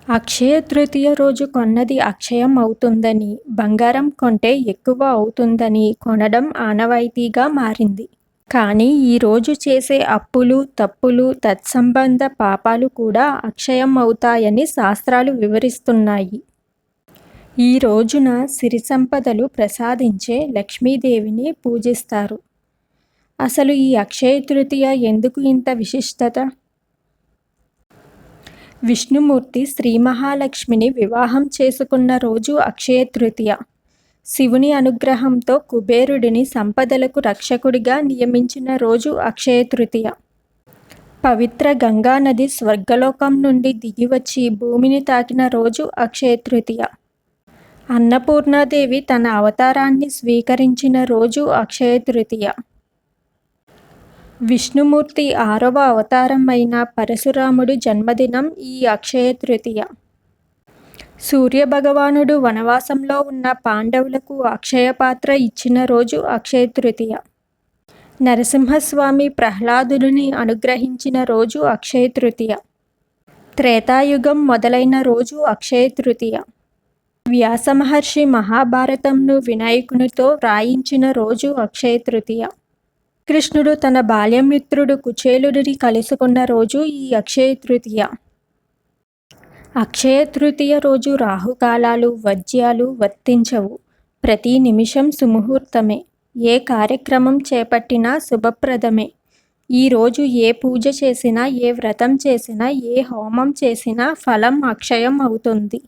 అక్షయ తృతీయ రోజు కొన్నది అక్షయం అవుతుందని, బంగారం కొంటే ఎక్కువ అవుతుందని కొనడం ఆనవాయితీగా మారింది. కానీ ఈరోజు చేసే అప్పులు, తప్పులు, తత్సంబంధ పాపాలు కూడా అక్షయం అవుతాయని శాస్త్రాలు వివరిస్తున్నాయి. ఈ రోజున సిరి సంపదలు ప్రసాదించే లక్ష్మీదేవిని పూజిస్తారు. అసలు ఈ అక్షయ తృతీయ ఎందుకు ఇంత విశిష్టత? విష్ణుమూర్తి శ్రీ మహాలక్ష్మిని వివాహం చేసుకున్న రోజు అక్షయ తృతీయ. శివుని అనుగ్రహంతో కుబేరుడిని సంపదలకు రక్షకుడిగా నియమించిన రోజు అక్షయ తృతీయ. పవిత్ర గంగానది స్వర్గలోకం నుండి దిగివచ్చి భూమిని తాకిన రోజు అక్షయ తృతీయ. అన్నపూర్ణాదేవి తన అవతారాన్ని స్వీకరించిన రోజు అక్షయ తృతీయ. విష్ణుమూర్తి 6వ అవతారం అయిన పరశురాముడి జన్మదినం ఈ అక్షయ తృతీయ. సూర్యభగవానుడు వనవాసంలో ఉన్న పాండవులకు అక్షయ పాత్ర ఇచ్చిన రోజు అక్షయ తృతీయ. నరసింహస్వామి ప్రహ్లాదుడిని అనుగ్రహించిన రోజు అక్షయ తృతీయ. త్రేతాయుగం మొదలైన రోజు అక్షయ తృతీయ. వ్యాసమహర్షి మహాభారతంను వినాయకునితో వ్రాయించిన రోజు అక్షయ తృతీయ. కృష్ణుడు తన బాల్యమిత్రుడు కుచేలుడిని కలుసుకున్న రోజు ఈ అక్షయ తృతీయ. అక్షయ తృతీయ రోజు రాహుకాలాలు, వజ్యాలు వర్తించవు. ప్రతి నిమిషం సుముహూర్తమే. ఏ కార్యక్రమం చేపట్టినా శుభప్రదమే. ఈరోజు ఏ పూజ చేసినా, ఏ వ్రతం చేసినా, ఏ హోమం చేసినా ఫలం అక్షయం అవుతుంది.